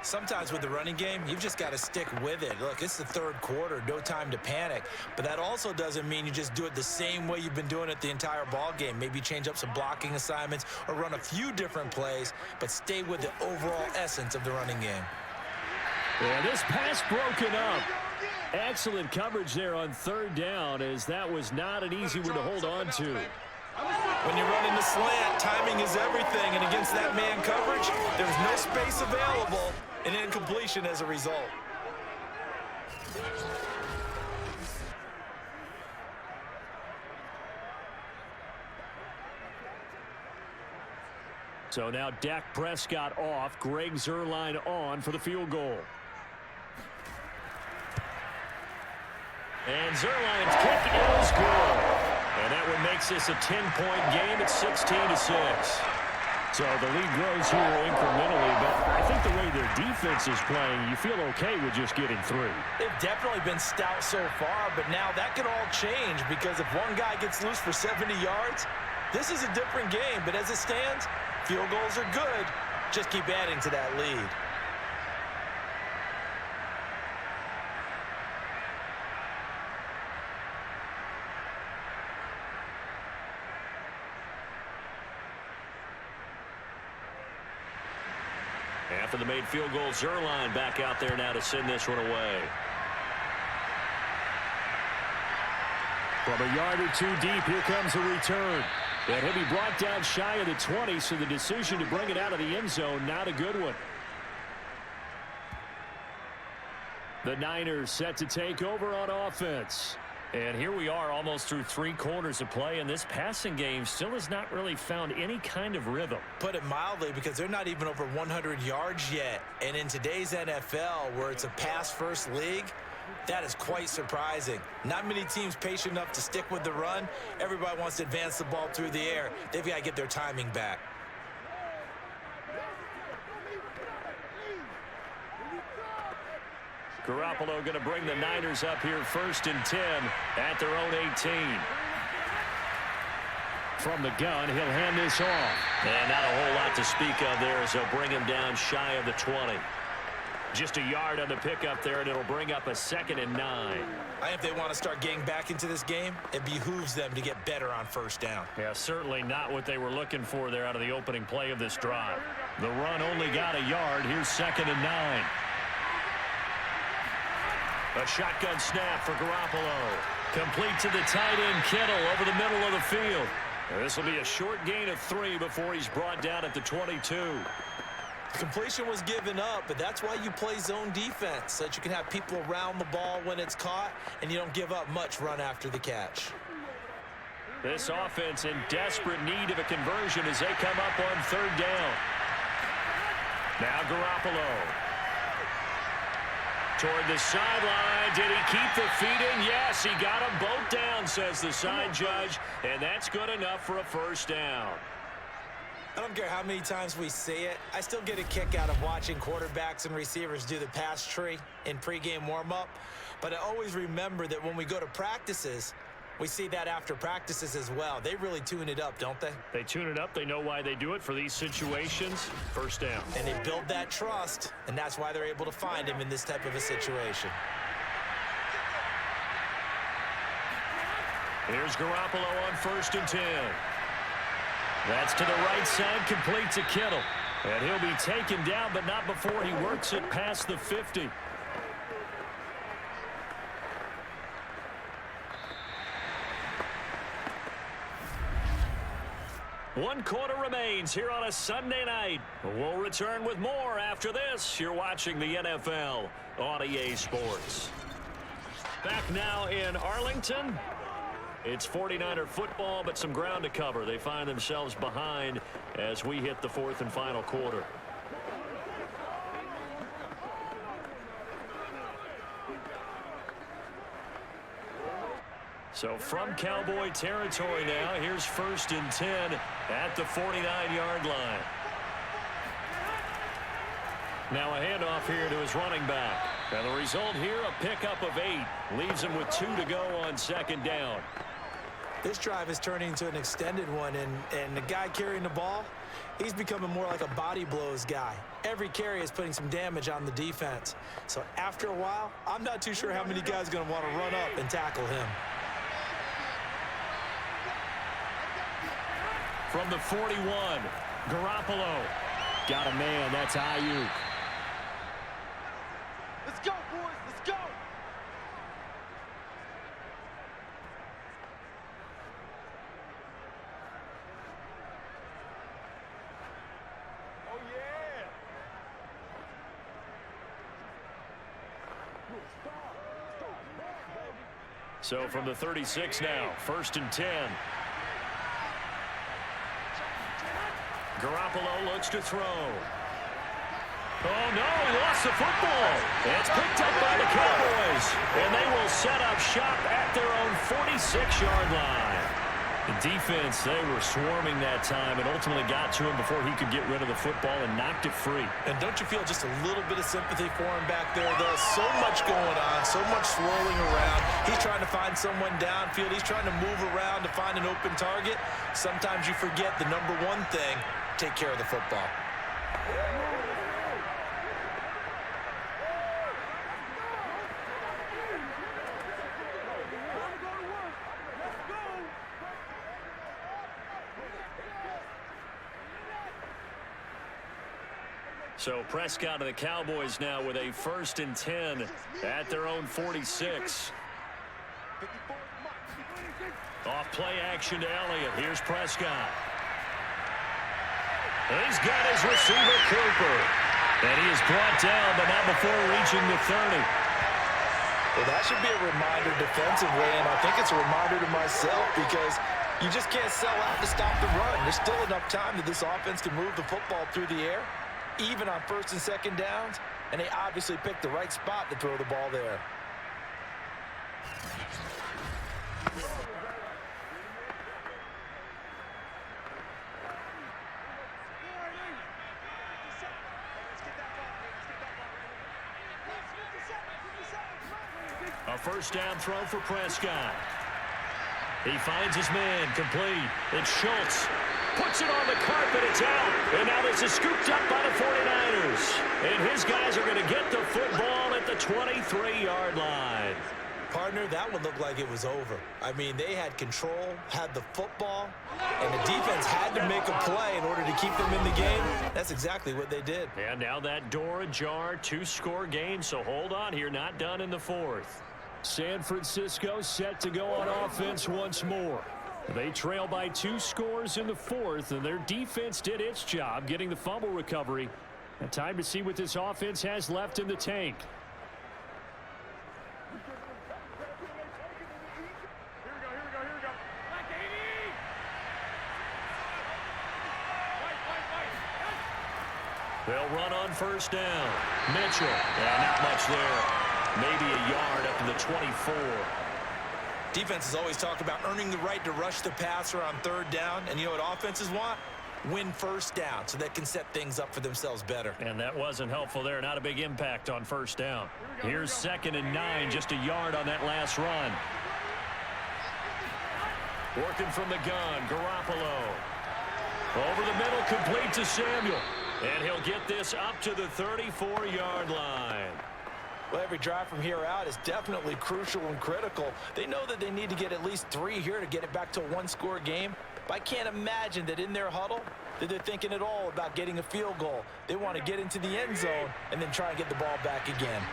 Sometimes with the running game, you've just got to stick with it. Look, it's the 3rd quarter, no time to panic. But that also doesn't mean you just do it the same way you've been doing it the entire ball game. Maybe change up some blocking assignments or run a few different plays, but stay with the overall essence of the running game. Yeah, this pass broken up. Excellent coverage there on 3rd down, as that was not an easy one to hold on to. When you're running the slant, timing is everything, and against that man coverage, there's no space available, and incompletion as a result. So now Dak Prescott off, Greg Zuerlein on for the field goal. And Zuerlein's kick is good. And that one makes this a 10-point game at 16-6. So the lead grows here incrementally, but I think the way their defense is playing, you feel okay with just getting 3. They've definitely been stout so far, but now that could all change because if one guy gets loose for 70 yards, this is a different game. But as it stands, field goals are good. Just keep adding to that lead. After the made field goal, Zuerlein back out there now to send this one away. From a yard or 2 deep, here comes a return. And he'll be brought down shy of the 20, so the decision to bring it out of the end zone, not a good one. The Niners set to take over on offense. And here we are almost through 3 quarters of play, and this passing game still has not really found any kind of rhythm. Put it mildly, because they're not even over 100 yards yet. And in today's NFL, where it's a pass-first league, that is quite surprising. Not many teams patient enough to stick with the run. Everybody wants to advance the ball through the air. They've got to get their timing back. Garoppolo going to bring the Niners up here 1st and 10 at their own 18. From the gun, he'll hand this off. And not a whole lot to speak of there as they'll bring him down shy of the 20. Just a yard on the pickup there, and it'll bring up a 2nd and 9. I think if they want to start getting back into this game, it behooves them to get better on 1st down. Yeah, certainly not what they were looking for there out of the opening play of this drive. The run only got a yard. Here's 2nd and 9. A shotgun snap for Garoppolo. Complete to the tight end, Kittle, over the middle of the field. This will be a short gain of 3 before he's brought down at the 22. The completion was given up, but that's why you play zone defense, so that you can have people around the ball when it's caught, and you don't give up much run after the catch. This offense in desperate need of a conversion as they come up on 3rd down. Now Garoppolo. Toward the sideline. Did he keep the feet in? Yes, he got them both down, says the side judge, and that's good enough for a 1st down. I don't care how many times we see it. I still get a kick out of watching quarterbacks and receivers do the pass tree in pregame warm-up. But I always remember that when we go to practices, we see that after practices as well. They really tune it up, don't they? They tune it up. They know why they do it for these situations. 1st down. And they build that trust, and that's why they're able to find him in this type of a situation. Here's Garoppolo on 1st and 10. That's to the right side, complete to Kittle. And he'll be taken down, but not before he works it past the 50. 1 quarter remains here on a Sunday night. We'll return with more after this. You're watching the NFL on EA Sports. Back now in Arlington. It's 49er football, but some ground to cover. They find themselves behind as we hit the 4th and final quarter. So from Cowboy territory now, here's 1st and 10 at the 49-yard line. Now a handoff here to his running back. And the result here, a pickup of 8. Leaves him with 2 to go on 2nd down. This drive is turning into an extended one, and the guy carrying the ball, he's becoming more like a body blows guy. Every carry is putting some damage on the defense. So after a while, I'm not too sure how many guys are going to want to run up and tackle him. From the 41, Garoppolo. Got a man, that's Ayuk. Let's go, boys. Let's go. Oh, yeah. So from the 36 now, 1st and 10. Garoppolo looks to throw. Oh, no, he lost the football. It's picked up by the Cowboys, and they will set up shop at their own 46-yard line. The defense, they were swarming that time and ultimately got to him before he could get rid of the football and knocked it free. And don't you feel just a little bit of sympathy for him back there? There's so much going on, so much swirling around. He's trying to find someone downfield. He's trying to move around to find an open target. Sometimes you forget the number one thing, take care of the football. So Prescott and the Cowboys now with a 1st and 10 at their own 46. Off play action to Elliott. Here's Prescott. He's got his receiver, Cooper. And he is brought down, but not before reaching the 30. Well, that should be a reminder defensively, and I think it's a reminder to myself because you just can't sell out to stop the run. There's still enough time that this offense can move the football through the air, even on 1st and 2nd downs, and they obviously picked the right spot to throw the ball there. A 1st down throw for Prescott. He finds his man, complete. It's Schultz. Puts it on the carpet, it's out. And now this is scooped up by the 49ers. And his guys are going to get the football at the 23-yard line. Partner, that one looked like it was over. I mean, they had control, had the football, and the defense had to make a play in order to keep them in the game. That's exactly what they did. And now that door ajar, 2-score game, so hold on here, not done in the 4th. San Francisco set to go on offense once more. They trail by 2 scores in the 4th, and their defense did its job getting the fumble recovery. And time to see what this offense has left in the tank. They'll run on 1st down. Mitchell, not much there. Maybe a yard up to the 24. Defenses always talk about earning the right to rush the passer on 3rd down. And you know what offenses want? Win 1st down so they can set things up for themselves better. And that wasn't helpful there. Not a big impact on 1st down. Here's 2nd and 9, just a yard on that last run. Working from the gun, Garoppolo. Over the middle, complete to Samuel. And he'll get this up to the 34-yard line. Well, every drive from here out is definitely crucial and critical. They know that they need to get at least 3 here to get it back to a 1-score game. But I can't imagine that in their huddle that they're thinking at all about getting a field goal. They want to get into the end zone and then try and get the ball back again.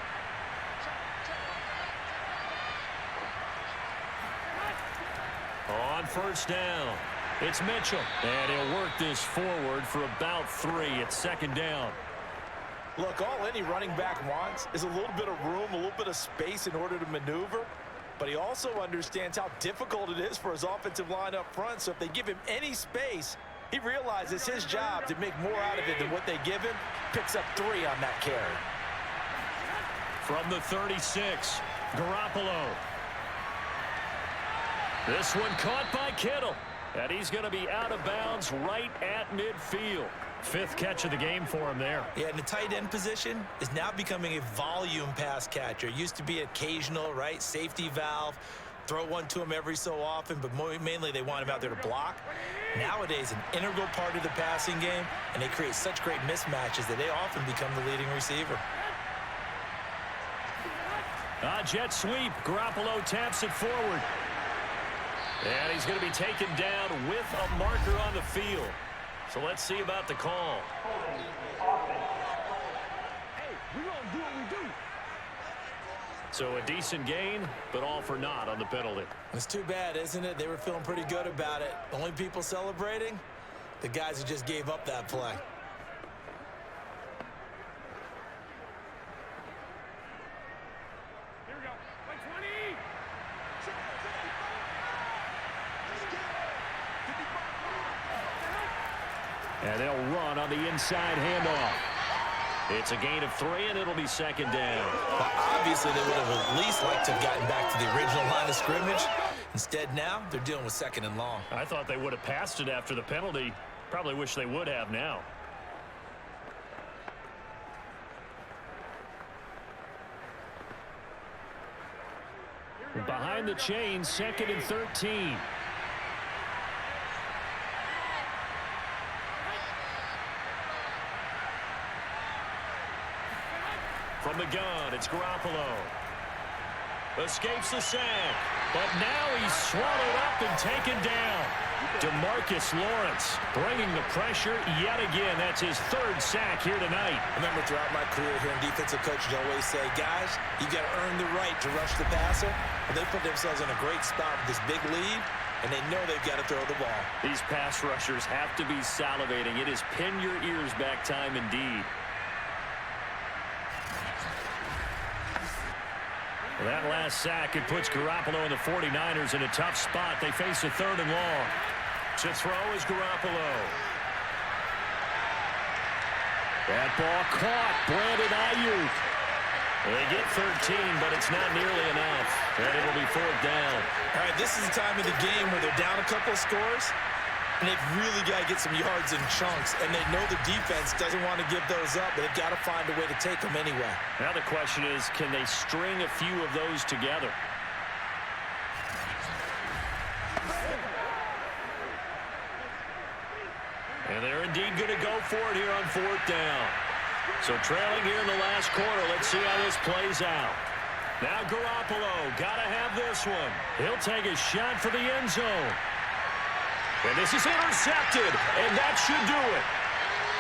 On 1st down, It's Mitchell, and he'll work this forward for about 3. It's 2nd down. Look, all any running back wants is a little bit of room, a little bit of space in order to maneuver. But he also understands how difficult it is for his offensive line up front. So if they give him any space, he realizes his job to make more out of it than what they give him. Picks up 3 on that carry. From the 36, Garoppolo. This one caught by Kittle. And he's going to be out of bounds right at midfield. 5th catch of the game for him there. Yeah, and the tight end position is now becoming a volume pass catcher. It used to be occasional, right? Safety valve. Throw one to him every so often, but mainly they want him out there to block. Nowadays, an integral part of the passing game, and they create such great mismatches that they often become the leading receiver. Jet sweep. Garoppolo taps it forward. And he's going to be taken down with a marker on the field. So let's see about the call. Hey, we gonna do what we do. So a decent gain, but all for naught on the penalty. It's too bad, isn't it? They were feeling pretty good about it. The only people celebrating, the guys who just gave up that play. Here we go. Play 20. And they'll run on the inside handoff. It's a gain of 3, and it'll be 2nd down. Well, obviously, they would have at least liked to have gotten back to the original line of scrimmage. Instead, now, they're dealing with 2nd and long. I thought they would have passed it after the penalty. Probably wish they would have now. Behind the chains, 2nd and 13. From the gun, it's Garoppolo. Escapes the sack, but now he's swallowed up and taken down. DeMarcus Lawrence bringing the pressure yet again. That's his 3rd sack here tonight. I remember throughout my career here in defensive coaches always say, guys, you got to earn the right to rush the passer. Well, they put themselves in a great spot with this big lead, and they know they've got to throw the ball. These pass rushers have to be salivating. It is pin your ears back time indeed. That last sack, it puts Garoppolo and the 49ers in a tough spot. They face a 3rd and long. To throw is Garoppolo. That ball caught. Brandon Ayuk. They get 13, but it's not nearly enough. And it'll be 4th down. All right, this is the time of the game where they're down a couple of scores, and they've really got to get some yards in chunks, and they know the defense doesn't want to give those up, but they've got to find a way to take them anyway. Now the question is, can they string a few of those together? And they're indeed going to go for it here on 4th down. So trailing here in the last quarter, let's see how this plays out. Now Garoppolo, got to have this one. He'll take a shot for the end zone. And this is intercepted, and that should do it.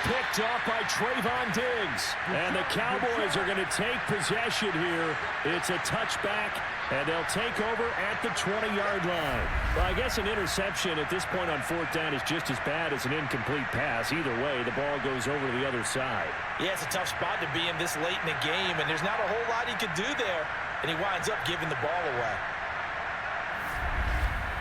Picked up by Trayvon Diggs. And the Cowboys are going to take possession here. It's a touchback, and they'll take over at the 20-yard line. Well, I guess an interception at this point on 4th down is just as bad as an incomplete pass. Either way, the ball goes over to the other side. Yeah, it's a tough spot to be in this late in the game, and there's not a whole lot he could do there, and he winds up giving the ball away.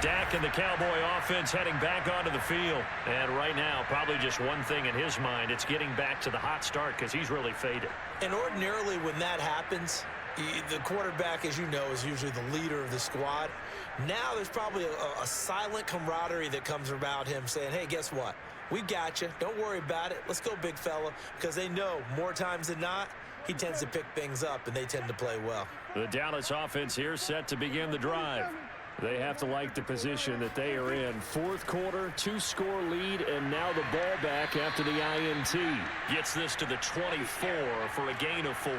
Dak and the Cowboy offense heading back onto the field. And right now, probably just one thing in his mind. It's getting back to the hot start because he's really faded. And ordinarily when that happens, the quarterback, as you know, is usually the leader of the squad. Now there's probably a silent camaraderie that comes about him saying, hey, guess what? We got you. Don't worry about it. Let's go, big fella. Because they know more times than not, he tends to pick things up, and they tend to play well. The Dallas offense here set to begin the drive. They have to like the position that they are in. 4th quarter, 2-score lead, and now the ball back after the INT. Gets this to the 24 for a gain of 4.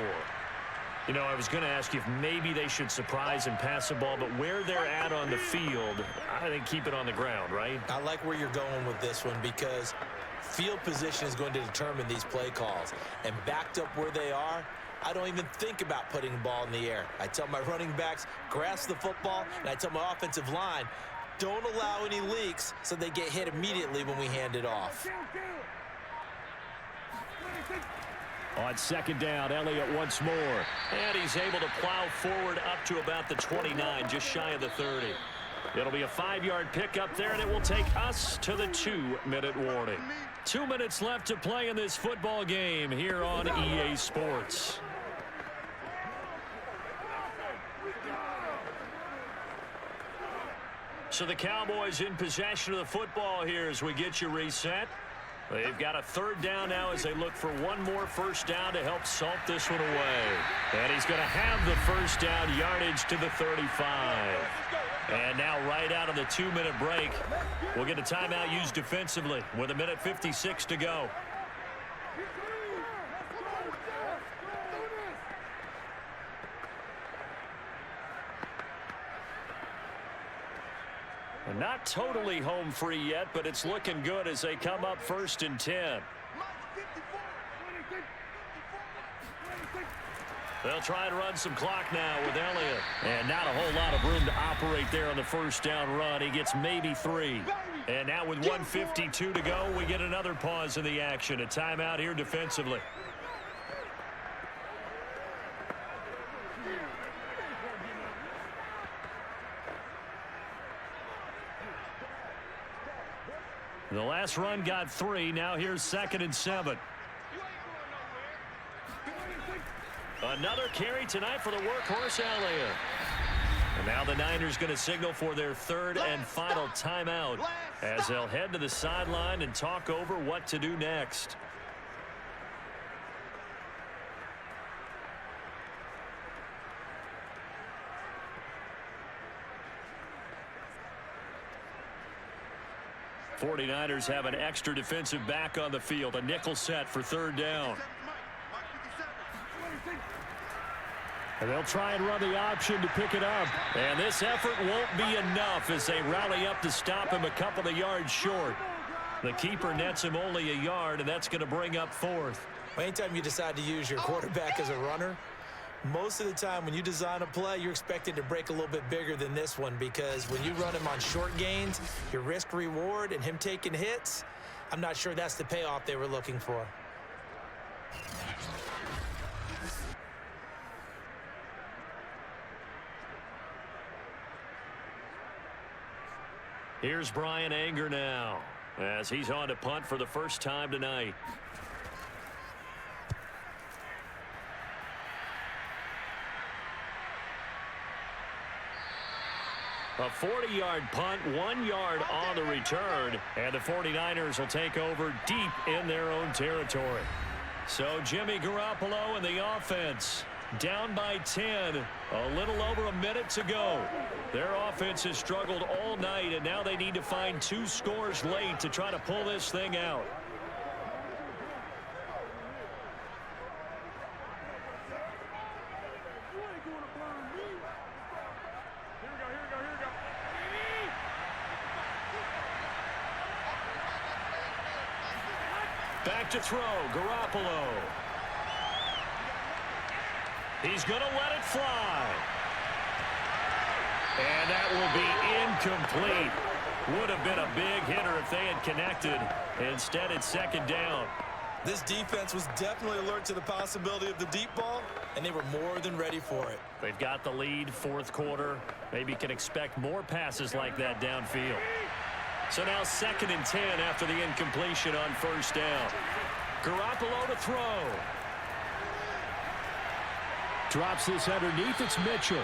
You know, I was going to ask you if maybe they should surprise and pass the ball, but where they're at on the field, I think keep it on the ground, right? I like where you're going with this one because field position is going to determine these play calls. And backed up where they are, I don't even think about putting the ball in the air. I tell my running backs, grasp the football, and I tell my offensive line, Don't allow any leaks so they get hit immediately when we hand it off. On second down, Elliott once more. And he's able to plow forward up to about the 29, just shy of the 30. It'll be a 5-yard pickup there, and it will take us to the 2-minute warning. 2 minutes left to play in this football game here on EA Sports. So the Cowboys in possession of the football here as we get you reset. They've got a third down now as they look for one more first down to help salt this one away. And he's going to have the first down yardage to the 35. And now right out of the 2-minute break, we'll get a timeout used defensively with 1:56 to go. Not totally home free yet, but it's looking good as they come up 1st and 10. They'll try and run some clock now with Elliott. And not a whole lot of room to operate there on the first down run. He gets maybe 3. And now with 1:52 to go, we get another pause in the action. A timeout here defensively. The last run got 3. Now here's 2nd and 7. Another carry tonight for the workhorse Elliott. And now the Niners going to signal for their 3rd and final timeout as they'll head to the sideline and talk over what to do next. '49ers have an extra defensive back on the field. A nickel set for 3rd down. And they'll try and run the option to pick it up. And this effort won't be enough as they rally up to stop him a couple of yards short. The keeper nets him only a yard, and that's going to bring up 4th. Anytime you decide to use your quarterback as a runner, most of the time when you design a play, you're expecting to break a little bit bigger than this one, because when you run him on short gains, your risk reward and him taking hits, I'm not sure that's the payoff they were looking for. Here's Brian Anger now as he's on to punt for the first time tonight. A 40-yard punt, 1 yard on the return, and the 49ers will take over deep in their own territory. So Jimmy Garoppolo and the offense down by 10, a little over a minute to go. Their offense has struggled all night, and now they need to find 2 scores late to try to pull this thing out. Back to throw, Garoppolo. He's going to let it fly. And that will be incomplete. Would have been a big hitter if they had connected. Instead, it's 2nd down. This defense was definitely alert to the possibility of the deep ball, and they were more than ready for it. They've got the lead, 4th quarter. Maybe can expect more passes like that downfield. So now 2nd and 10 after the incompletion on 1st down. Garoppolo to throw. Drops this underneath. It's Mitchell.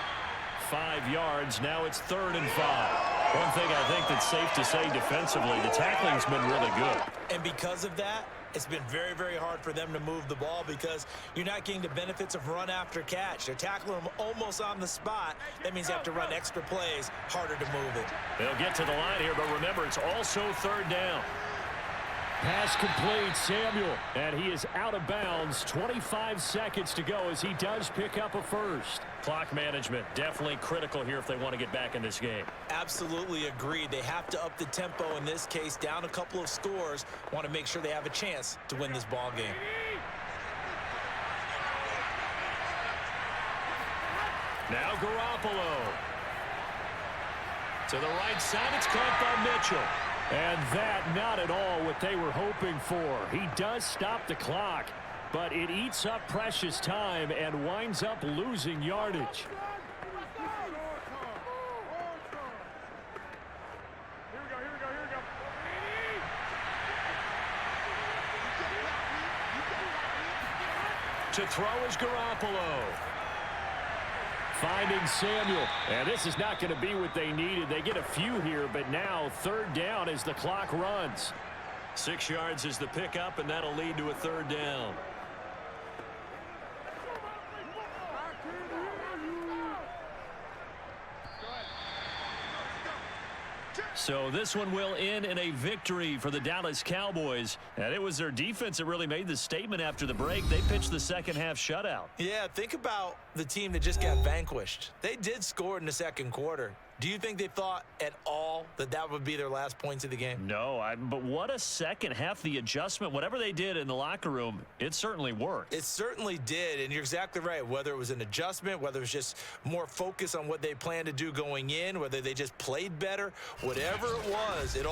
5 yards. Now it's 3rd and 5. One thing I think that's safe to say defensively, the tackling's been really good. And because of that, it's been very, very hard for them to move the ball because you're not getting the benefits of run after catch. They're tackling them almost on the spot. That means you have to run extra plays, harder to move it. They'll get to the line here, but remember, it's also 3rd down. Pass complete, Samuel, and he is out of bounds. 25 seconds to go as he does pick up a first. Clock management, definitely critical here if they want to get back in this game. Absolutely agreed. They have to up the tempo in this case, down a couple of scores. Want to make sure they have a chance to win this ball game. Now Garoppolo. To the right side, it's caught by Mitchell. And that not at all what they were hoping for. He does stop the clock, but it eats up precious time and winds up losing yardage. To throw is Garoppolo. Finding Samuel. And this is not going to be what they needed. They get a few here, but now third down as the clock runs. 6 yards is the pickup, and that'll lead to a third down. So this one will end in a victory for the Dallas Cowboys. And it was their defense that really made the statement after the break. They pitched the second half shutout. Yeah, think about the team that just got vanquished. They did score in the second quarter. Do you think they thought at all that that would be their last points of the game? No, but what a second half. The adjustment, whatever they did in the locker room, it certainly worked. It certainly did, and you're exactly right. Whether it was an adjustment, whether it was just more focus on what they planned to do going in, whether they just played better, whatever it was, it all